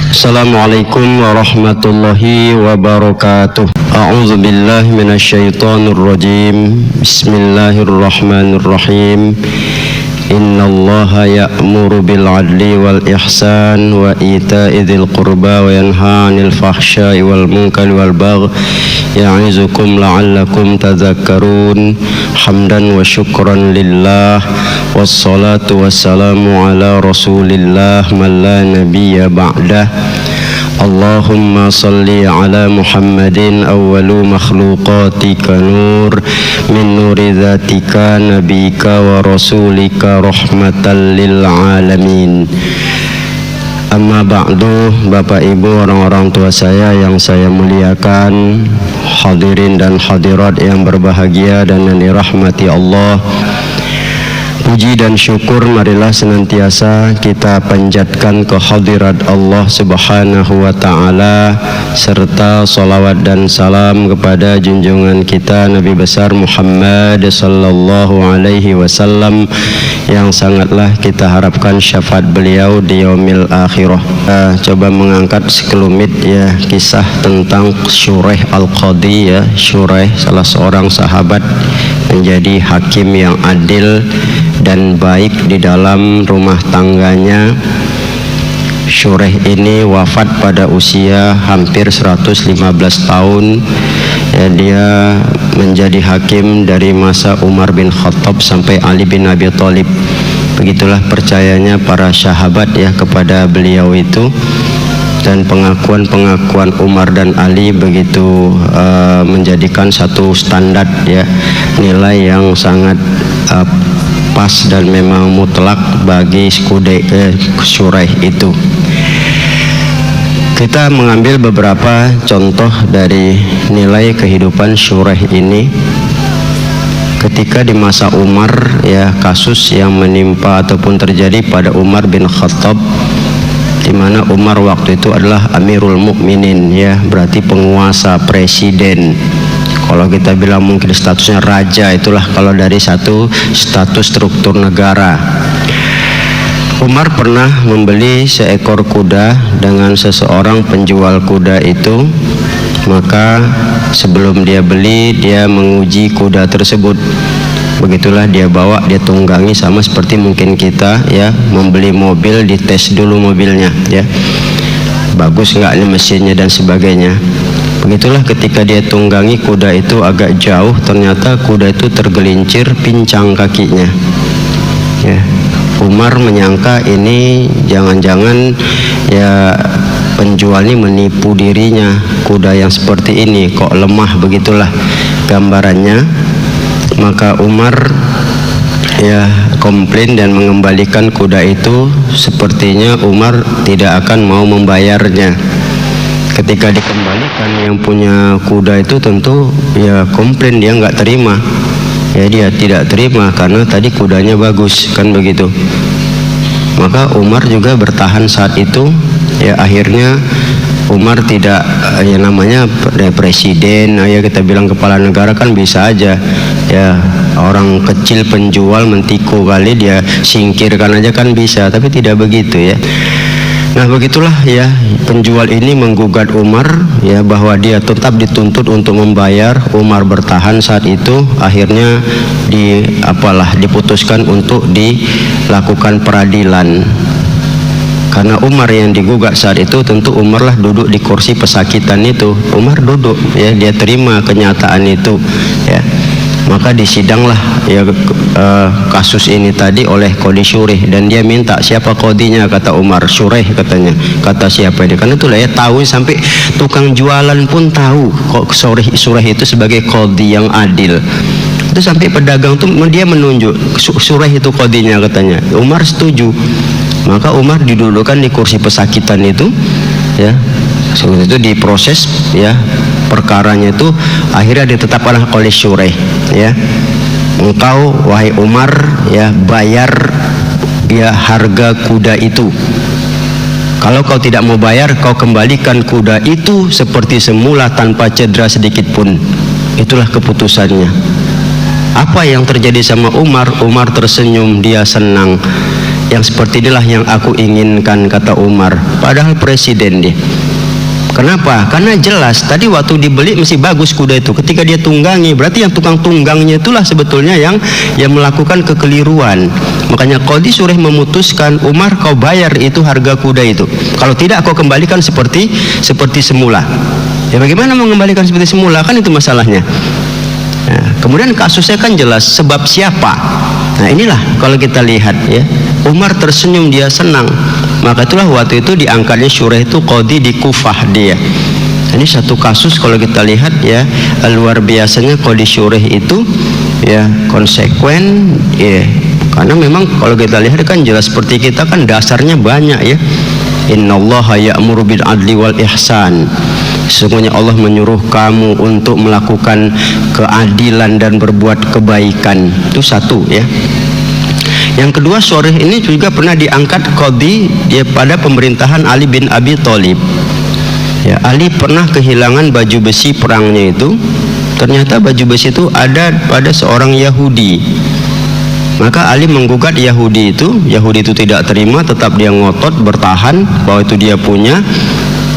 Assalamualaikum warahmatullahi wabarakatuh. A'udzu billahi minasyaitonir rajim. Bismillahirrahmanirrahim. Innallaha ya'muru bil 'adli wal ihsan wa ita'i dzil qurba wa yanha 'anil fahsya'i wal munkari wal baghi ya'izukum la'allakum tadhakkarun. Hamdan wa syukran lillah wassalatu wassalamu ala rasulillah man la nabiyya ba'dah. Allahumma salli ala Muhammadin awwalu makhluqatika nur min nuri dhatika nabika wa rasulika rahmatan lil alamin. Amma ba'du, Bapak Ibu, orang-orang tua saya yang saya muliakan, hadirin dan hadirat yang berbahagia dan yang dirahmati Allah. Puji dan syukur marilah senantiasa kita panjatkan ke hadirat Allah Subhanahu wa ta'ala, serta salawat dan salam kepada junjungan kita Nabi besar Muhammad sallallahu alaihi wasallam yang sangatlah kita harapkan syafaat beliau di yaumil akhirah. Coba mengangkat sekelumit ya kisah tentang Shuraih Al-Qadhi ya. Shuraih salah seorang sahabat menjadi hakim yang adil dan baik di dalam rumah tangganya. Shuraih ini wafat pada usia hampir 115 tahun ya, dia menjadi hakim dari masa Umar bin Khattab sampai Ali bin Abi Thalib. Begitulah percayanya para sahabat ya kepada beliau itu, dan pengakuan Umar dan Ali begitu menjadikan satu standar ya, nilai yang sangat pas dan memang mutlak bagi Shuraih itu. Kita mengambil beberapa contoh dari nilai kehidupan Shuraih ini. Ketika di masa Umar ya, kasus yang menimpa ataupun terjadi pada Umar bin Khattab, di mana Umar waktu itu adalah Amirul Mukminin ya, berarti penguasa, presiden. Kalau kita bilang mungkin statusnya raja, itulah kalau dari satu status struktur negara. Umar pernah membeli seekor kuda dengan seseorang penjual kuda itu. Maka sebelum dia beli, dia menguji kuda tersebut. Begitulah dia bawa, dia tunggangi, sama seperti mungkin kita ya membeli mobil, dites dulu mobilnya ya, bagus nggak ini mesinnya dan sebagainya. Begitulah ketika dia tunggangi kuda itu agak jauh, ternyata kuda itu tergelincir, pincang kakinya ya. Umar menyangka ini jangan-jangan ya penjual ini menipu dirinya, kuda yang seperti ini kok lemah, begitulah gambarannya. Maka Umar ya komplain dan mengembalikan kuda itu. Sepertinya Umar tidak akan mau membayarnya. Ketika dikembalikan, yang punya kuda itu tentu ya komplain, dia nggak terima ya, dia tidak terima karena tadi kudanya bagus kan begitu. Maka Umar juga bertahan saat itu ya. Akhirnya Umar tidak ya, namanya presiden ya, kita bilang kepala negara kan bisa aja ya, orang kecil penjual mentiku kali dia singkirkan aja kan bisa, tapi tidak begitu ya. Nah begitulah ya, penjual ini menggugat Umar ya, bahwa dia tetap dituntut untuk membayar. Umar bertahan saat itu. Akhirnya diputuskan untuk dilakukan peradilan. Karena Umar yang digugat saat itu, tentu Umar lah duduk di kursi pesakitan itu. Umar duduk ya, dia terima kenyataan itu ya. Maka disidanglah ya kasus ini tadi oleh Qadhi Shuraih, dan dia minta siapa qadhinya, kata Umar. Shuraih katanya. Kata siapa dia? Karena itulah ya, tahu sampai tukang jualan pun tahu kok Shuraih itu sebagai qadhi yang adil. Itu sampai pedagang tuh dia menunjuk Shuraih itu qadhinya katanya. Umar setuju. Maka Umar didudukkan di kursi pesakitan itu ya. Setelah itu diproses ya, perkaranya itu akhirnya ditetapkan oleh Shuraih ya. Engkau wahai Umar ya, bayar ya harga kuda itu. Kalau kau tidak mau bayar, kau kembalikan kuda itu seperti semula tanpa cedera sedikit pun. Itulah keputusannya. Apa yang terjadi sama Umar? Umar tersenyum, dia senang Yang seperti inilah yang aku inginkan, kata Umar. Padahal presiden dia. Kenapa? Karena jelas tadi waktu dibeli masih bagus kuda itu. Ketika dia tunggangi, berarti yang tukang tunggangnya itulah sebetulnya yang melakukan kekeliruan. Makanya Qadhi Shuraih memutuskan, Umar, kau bayar itu harga kuda itu. Kalau tidak, kau kembalikan seperti semula. Ya bagaimana mengembalikan seperti semula? Kan itu masalahnya. Nah, kemudian kasusnya kan jelas, sebab siapa? Nah inilah kalau kita lihat ya, Umar tersenyum, dia senang. Maka itulah waktu itu diangkatnya Shuraih itu qadhi di Kufah dia. Ini satu kasus kalau kita lihat ya, luar biasanya Qadhi Shuraih itu ya konsekuen ya. Karena memang kalau kita lihat kan jelas seperti kita kan dasarnya banyak ya. Innallaha ya'muru bil adli wal ihsan. Sesungguhnya Allah menyuruh kamu untuk melakukan keadilan dan berbuat kebaikan. Itu satu ya. Yang kedua, Shuraih ini juga pernah diangkat qadhi ya pada pemerintahan Ali bin Abi Thalib. Ya, Ali pernah kehilangan baju besi perangnya itu. Ternyata baju besi itu ada pada seorang Yahudi. Maka Ali menggugat Yahudi itu tidak terima, tetap dia ngotot bertahan bahwa itu dia punya.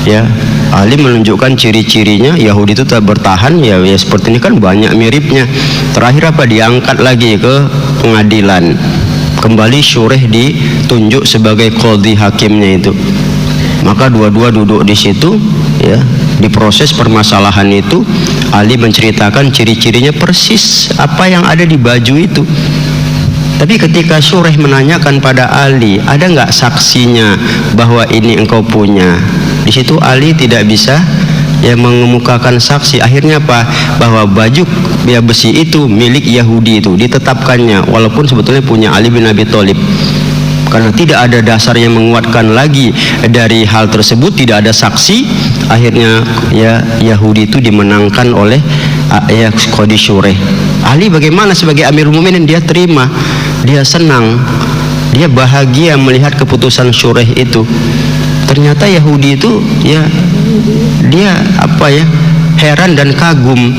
Ya, Ali menunjukkan ciri-cirinya, Yahudi itu tetap bertahan. Ya seperti ini kan banyak miripnya. Terakhir apa? Diangkat lagi ke pengadilan. Kembali Shuraih ditunjuk sebagai qadhi hakimnya itu. Maka dua-dua duduk di situ ya, diproses permasalahan itu. Ali menceritakan ciri-cirinya persis apa yang ada di baju itu. Tapi ketika Shuraih menanyakan pada Ali, ada nggak saksinya bahwa ini engkau punya? Di situ Ali tidak bisa ya mengemukakan saksi. Akhirnya apa? Bahwa baju ya besi itu milik Yahudi itu ditetapkannya, walaupun sebetulnya punya Ali bin Abi Thalib. Karena tidak ada dasar yang menguatkan lagi dari hal tersebut, tidak ada saksi. Akhirnya ya Yahudi itu dimenangkan oleh ya Qadhi Shuraih. Ali bagaimana sebagai Amirul Mukminin? Dia terima, dia senang, dia bahagia melihat keputusan Shuraih itu. Ternyata Yahudi itu ya dia apa ya, heran dan kagum.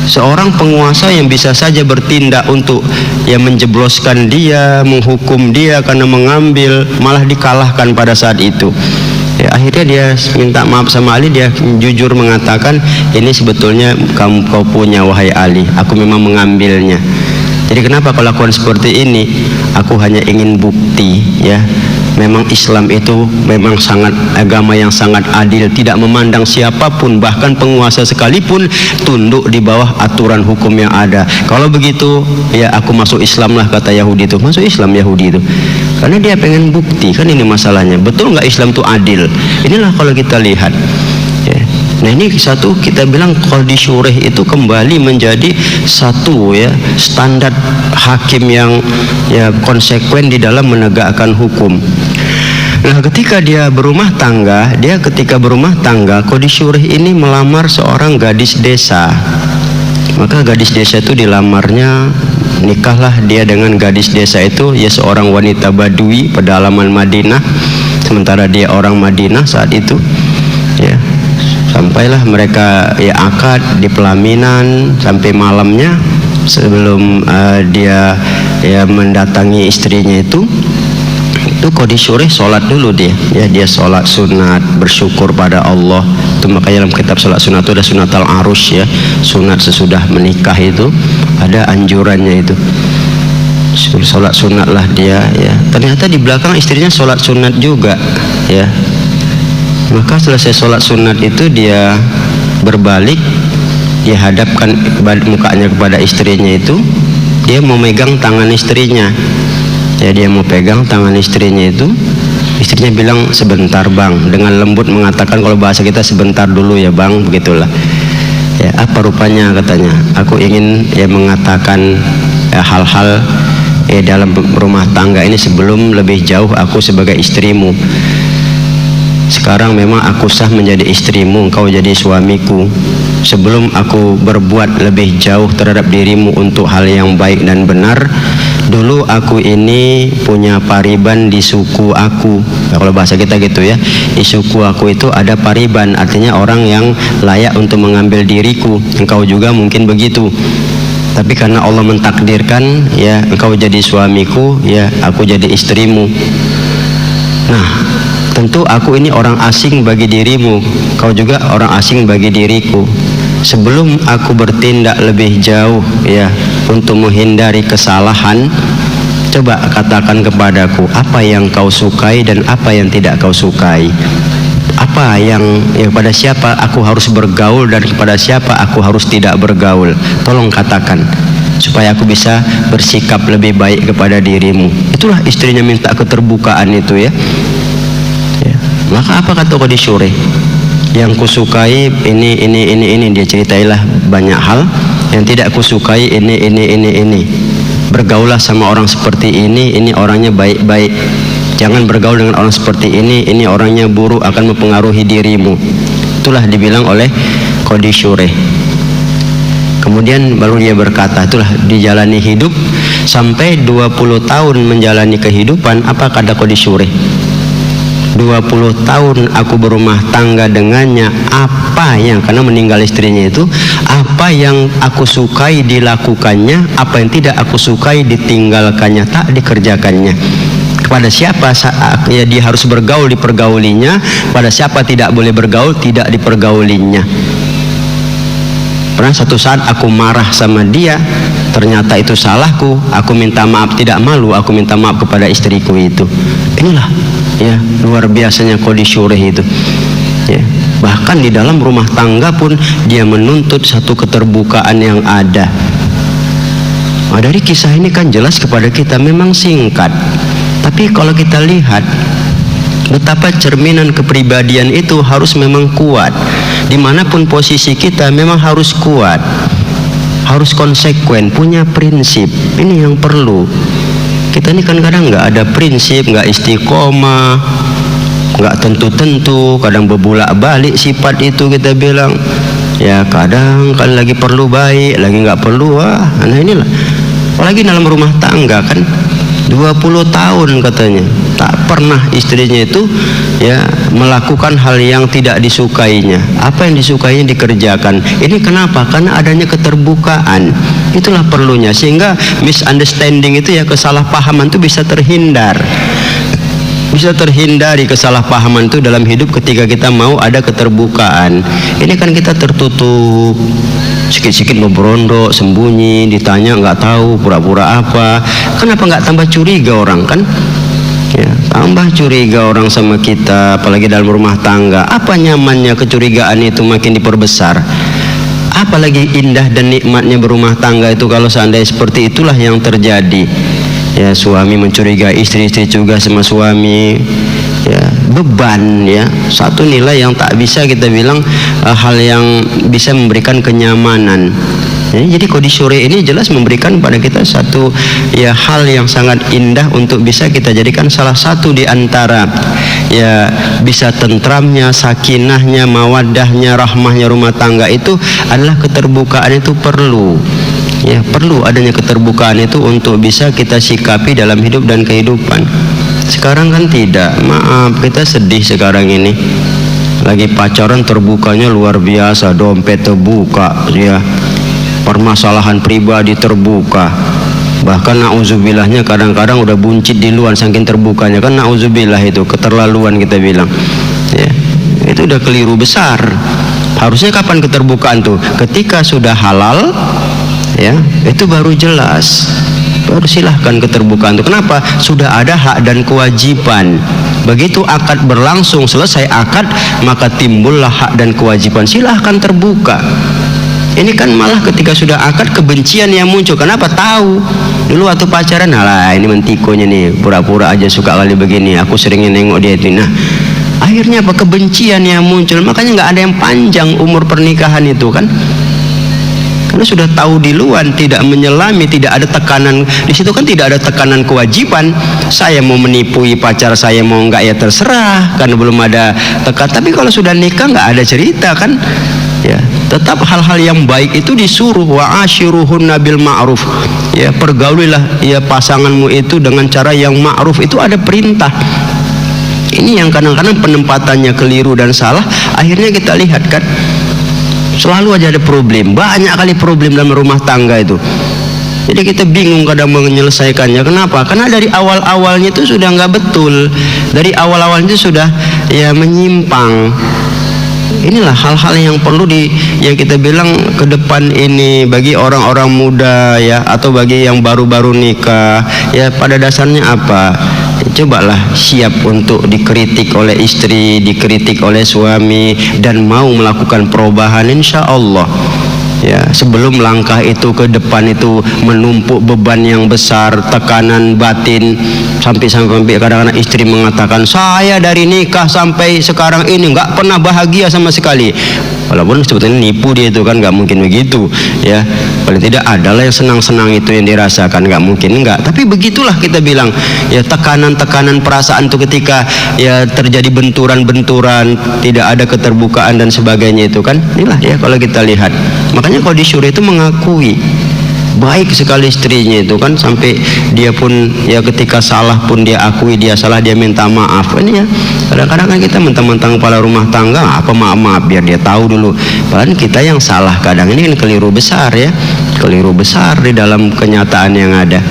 Seorang penguasa yang bisa saja bertindak untuk ya menjebloskan dia, menghukum dia karena mengambil, malah dikalahkan pada saat itu. Ya, akhirnya dia minta maaf sama Ali, dia jujur mengatakan, ini sebetulnya kau punya wahai Ali, aku memang mengambilnya. Jadi kenapa kau lakukan seperti ini? Aku hanya ingin bukti ya. Memang Islam itu memang sangat agama yang sangat adil, tidak memandang siapapun, bahkan penguasa sekalipun tunduk di bawah aturan hukum yang ada. Kalau begitu ya aku masuk Islam lah, kata Yahudi itu. Masuk Islam Yahudi itu karena dia pengen bukti. Kan ini masalahnya, betul nggak Islam itu adil? Inilah kalau kita lihat ya. Nah ini satu, kita bilang Qadhi Shuraih itu kembali menjadi satu ya standar hakim yang ya konsekuen di dalam menegakkan hukum. Nah ketika dia berumah tangga, Qadhi Shuraih ini melamar seorang gadis desa. Maka gadis desa itu dilamarnya, nikahlah dia dengan gadis desa itu ya seorang wanita Badui pedalaman Madinah, sementara dia orang Madinah saat itu ya. Sampailah mereka ya akad di pelaminan, sampai malamnya sebelum dia ya mendatangi istrinya itu Qadhi Shuraih sholat dulu dia sholat sunat, bersyukur pada Allah. Itu makanya dalam kitab sholat sunat itu ada sunat al-arus ya, sunat sesudah menikah itu ada anjurannya itu. Sholat sunat lah dia ya. Ternyata di belakang istrinya sholat sunat juga ya. Maka selesai sholat sunat itu dia berbalik, dia hadapkan mukanya kepada istrinya itu, dia mau megang tangan istrinya. Ya dia mau pegang tangan istrinya itu, istrinya bilang sebentar bang, dengan lembut mengatakan, kalau bahasa kita sebentar dulu ya bang, begitulah. Ya apa rupanya katanya, aku ingin ya mengatakan ya, hal-hal ya dalam rumah tangga ini sebelum lebih jauh aku sebagai istrimu. Sekarang memang aku sah menjadi istrimu, engkau jadi suamiku. Sebelum aku berbuat lebih jauh terhadap dirimu untuk hal yang baik dan benar, dulu aku ini punya pariban di suku aku. Ya, kalau bahasa kita gitu ya, di suku aku itu ada pariban, artinya orang yang layak untuk mengambil diriku. Engkau juga mungkin begitu. tapi karena Allah mentakdirkan, ya engkau jadi suamiku, ya aku jadi istrimu. Nah, tentu aku ini orang asing bagi dirimu, kau juga orang asing bagi diriku. Sebelum aku bertindak lebih jauh, ya untuk menghindari kesalahan, coba katakan kepadaku apa yang kau sukai dan apa yang tidak kau sukai. Apa yang, ya pada siapa aku harus bergaul dan kepada siapa aku harus tidak bergaul. Tolong katakan supaya aku bisa bersikap lebih baik kepada dirimu. Itulah istrinya minta keterbukaan itu, ya. Maka apa kata Qadi Syureh? Yang kusukai ini, dia ceritailah banyak hal. Yang tidak kusukai ini. Bergaulah sama orang seperti ini orangnya baik-baik. Jangan bergaul dengan orang seperti ini orangnya buruk, akan mempengaruhi dirimu. Itulah dibilang oleh Qadi Syureh. Kemudian baru dia berkata, itulah dijalani hidup sampai 20 tahun menjalani kehidupan. Apa kata Qadi Syureh? 20 tahun aku berumah tangga dengannya, apa yang, karena meninggal istrinya itu, apa yang aku sukai dilakukannya, apa yang tidak aku sukai ditinggalkannya, tak dikerjakannya. Kepada siapa ya dia harus bergaul, dipergaulinya. Pada siapa tidak boleh bergaul, tidak dipergaulinya. Pernah satu saat aku marah sama dia, ternyata itu salahku, aku minta maaf, tidak malu, aku minta maaf kepada istriku itu. Inilah, ya, luar biasanya Qadi Syureh itu, ya. Bahkan di dalam rumah tangga pun dia menuntut satu keterbukaan yang ada. Nah, dari kisah ini kan jelas kepada kita, memang singkat, tapi kalau kita lihat betapa cerminan kepribadian itu harus memang kuat. Dimanapun posisi kita memang harus kuat, harus konsekuen, punya prinsip. Ini yang perlu. Kita ini kan kadang nggak ada prinsip, nggak istiqomah, nggak tentu-tentu, kadang berbulak balik sifat itu kita bilang. Ya kadang kan lagi perlu baik, lagi nggak perlu. Nah inilah, apalagi dalam rumah tangga kan 20 tahun katanya tak pernah istrinya itu, ya, melakukan hal yang tidak disukainya. Apa yang disukainya dikerjakan. Ini kenapa? Karena adanya keterbukaan. Itulah perlunya, sehingga misunderstanding itu, ya, kesalahpahaman itu bisa terhindar. Bisa terhindari kesalahpahaman itu dalam hidup ketika kita mau ada keterbukaan. Ini kan kita tertutup, sikit-sikit berondok, sembunyi, ditanya nggak tahu, pura-pura apa. Kenapa nggak tambah curiga orang kan? Ya, tambah curiga orang sama kita, apalagi dalam rumah tangga. Apa nyamannya kecurigaan itu makin diperbesar. Apalagi indah dan nikmatnya berumah tangga itu kalau seandainya seperti itulah yang terjadi. Ya, suami mencurigai istri, istri juga sama suami. Ya, beban, ya, satu nilai yang tak bisa kita bilang hal yang bisa memberikan kenyamanan. Ya, jadi Qadi Syureh ini jelas memberikan pada kita satu, ya, hal yang sangat indah untuk bisa kita jadikan salah satu di antara, ya, bisa tentramnya, sakinahnya, mawaddahnya, rahmahnya rumah tangga itu adalah keterbukaan. Itu perlu. Ya, perlu adanya keterbukaan itu untuk bisa kita sikapi dalam hidup dan kehidupan. Sekarang kan tidak. Maaf, kita sedih sekarang ini. Lagi pacaran terbukanya luar biasa, dompet terbuka, ya, permasalahan pribadi terbuka. Bahkan na'udzubillahnya kadang-kadang udah buncit di luar saking terbukanya. Kan na'udzubillah itu keterlaluan kita bilang. Ya, itu udah keliru besar. Harusnya kapan keterbukaan tuh? Ketika sudah halal, ya, itu baru jelas, baru silahkan keterbukaan itu. Kenapa? Sudah ada hak dan kewajiban. Begitu akad berlangsung, selesai akad, maka timbullah hak dan kewajiban. Silahkan terbuka. Ini kan malah ketika sudah akad kebencian yang muncul. Kenapa? Tahu dulu waktu pacaran, alah ini mentikonya nih, pura-pura aja suka kali begini, aku seringnya nengok dia itu. Nah, akhirnya apa? Kebencian yang muncul. Makanya nggak ada yang panjang umur pernikahan itu kan. Karena sudah tahu di luar, tidak menyelami, tidak ada tekanan di situ kan, tidak ada tekanan kewajiban. Saya mau menipui pacar saya mau enggak ya terserah, karena belum ada tekan. Tapi kalau sudah nikah nggak ada cerita kan, ya. Tetap hal-hal yang baik itu disuruh, wa ashiruhunna bil ma'ruf. Ya, pergaulilah, ya, pasanganmu itu dengan cara yang ma'ruf, itu ada perintah. Ini yang kadang-kadang penempatannya keliru dan salah. Akhirnya kita lihat kan, selalu aja ada problem, banyak kali problem dalam rumah tangga itu. Jadi kita bingung kadang menyelesaikannya. Kenapa? Karena dari awal-awalnya itu sudah nggak betul, dari awal-awalnya itu sudah ya menyimpang. Inilah hal-hal yang perlu yang kita bilang ke depan ini bagi orang-orang muda ya, atau bagi yang baru-baru nikah ya, pada dasarnya apa? Cobalah siap untuk dikritik oleh istri, dikritik oleh suami, dan mau melakukan perubahan, insya Allah ya. Sebelum langkah itu ke depan itu menumpuk beban yang besar, tekanan batin, sampai kadang-kadang istri mengatakan, saya dari nikah sampai sekarang ini nggak pernah bahagia sama sekali. Walaupun sebetulnya nipu dia itu kan, nggak mungkin begitu ya. Paling tidak adalah yang senang-senang itu yang dirasakan, nggak mungkin enggak. Tapi begitulah kita bilang ya, tekanan-tekanan perasaan itu ketika ya terjadi benturan-benturan, tidak ada keterbukaan dan sebagainya itu kan. Inilah ya kalau kita lihat. Makanya kalau disuruh itu mengakui baik sekali istrinya itu kan, sampai dia pun ya ketika salah pun dia akui dia salah, dia minta maaf. Ini ya kadang-kadang kan kita mentang-mentang kepala rumah tangga apa maaf biar dia tahu dulu, padahal kita yang salah. Kadang ini kan keliru besar ya, keliru besar di dalam kenyataan yang ada.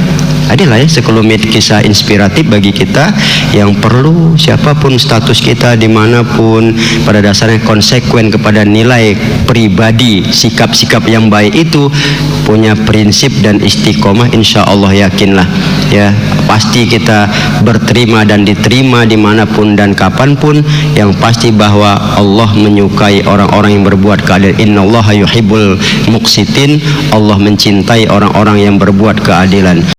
Adalah ya sekelumit kisah inspiratif bagi kita yang perlu siapapun status kita dimanapun, pada dasarnya konsekuen kepada nilai pribadi, sikap-sikap yang baik itu, punya prinsip dan istiqomah, insya Allah yakinlah ya pasti kita berterima dan diterima dimanapun dan kapanpun. Yang pasti bahwa Allah menyukai orang-orang yang berbuat keadilan. Innallaha yuhibbul muqsitin, Allah mencintai orang-orang yang berbuat keadilan.